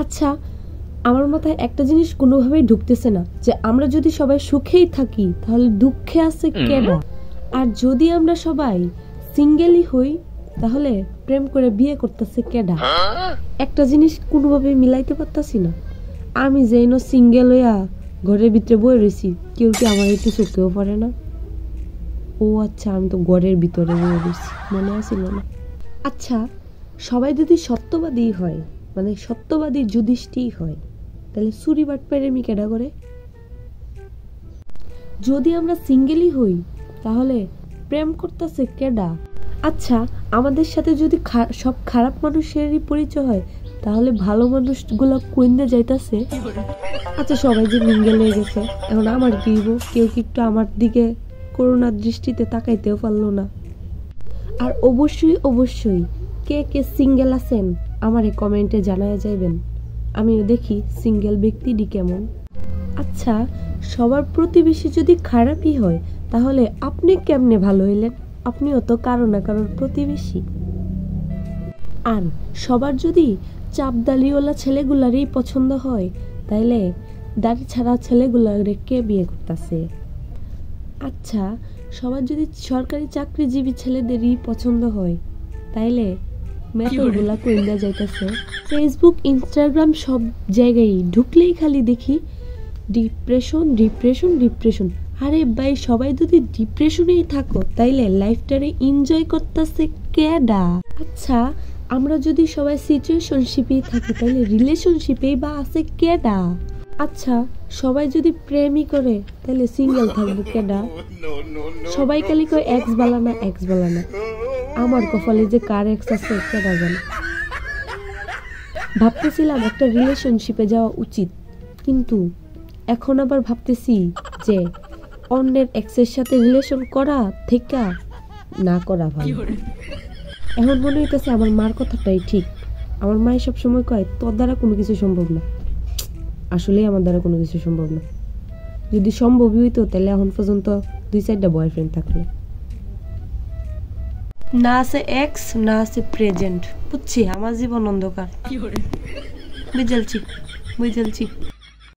আচ্ছা, আমার মাথায় একটা জিনিস কোনোভাবেই ঢুকতেছে না যে আমরা যদি সবাই সুখেই থাকি তাহলে দুঃখে আছে কেডা? আর যদি আমরা সবাই সিঙ্গেলই হই তাহলে প্রেম করে বিয়ে করতেছে কেডা? একটা জিনিস কোনোভাবে মিলাইতে পারতাছি না। আমি যেন সিঙ্গেল হইয়া ঘরের ভিতরে বয়ে রয়েছি, কেউ কি আমার একটু চোখেও পড়ে না? ও আচ্ছা, আমি তো ঘরের ভিতরে বয়ে রয়েছি, মনে আসিল না। আচ্ছা, সবাই যদি সত্যবাদী হয়, মানে সত্যবাদী যুধিষ্ঠির হয়, তাহলে চুরি বাটপাইরেমি কেডা করে? যদি আমরা সিঙ্গেলই হই তাহলে প্রেম করতেছে কেডা? আচ্ছা, আমাদের সাথে যদি সব খারাপ মানুষেরই পরিচয় হয় তাহলে ভালো মানুষগুলো কইন্দে যাইতাছে। আচ্ছা, সবাই যে মিঙ্গেল হয়ে গেছে, এখন আমার কি হইব? কেউ কি একটু আমার দিকে করুণার দৃষ্টিতে তাকাইতেও পারলো না। আর অবশ্যই অবশ্যই কে কে সিঙ্গেল আছেন আমারে কমেন্টে জানায় যাইবেন, আমিও দেখি সিঙ্গেল ব্যক্তিটি কেমন। আচ্ছা, সবার প্রতিবেশী যদি খারাপই হয় তাহলে আপনি কেমনে ভালো হইলেন? আপনিও তো কারো না কারোর প্রতিবেশী। আর সবার যদি চাপদালিওয়ালা ছেলেগুলারই পছন্দ হয় তাইলে দাড়ি ছাড়া ছেলেগুলারে কে বিয়ে করতেছে? আচ্ছা, সবার যদি সরকারি চাকরিজীবী ছেলেদেরই পছন্দ হয় তাইলে মেথরগুলা কইন্দা যাইতেছে। ফেসবুক, ইনস্টাগ্রাম সব জায়গায় ঢুকলেই খালি দেখি ডিপ্রেশন ডিপ্রেশন ডিপ্রেশন। আরে ভাই, সবাই যদি ডিপ্রেশনেই থাকো তাইলে লাইফটারে এনজয় করতেছে কেডা? আচ্ছা, আমরা যদি সবাই সিচুয়েশনশিপেই থাকি তাইলে রিলেশনশিপেই বা আছে কেডা? আচ্ছা, সবাই যদি প্রেমই করে তাহলে সিঙ্গেল থাকবো কেডা? সবাই খালি কয় এক্স বালানা এক্স বালানা, আমার কপালে যে কার এক্স আছে কেডা জানে। ভাবতেছিলাম একটা রিলেশনশিপে যাওয়া উচিত, কিন্তু এখন আবার ভাবতেছি যে অন্যের এক্সের সাথে রিলেশন করা থেকে না করা ভালো। এখন মনে হইতেছে আমার মার কথাটাই ঠিক। আমার মায়ের সব সময় কয় তোর দ্বারা কোনো কিছু সম্ভব না। আসলেই আমার দ্বারা কোনো কিছু সম্ভব না। যদি সম্ভবই হইতো তাহলে এখন পর্যন্ত 2-4টা বয়ফ্রেন্ড থাকলো। না আছে এক্স, না আছে প্রেজেন্ট। বুঝছি, আমার জীবন অন্ধকার। বুঝালছি।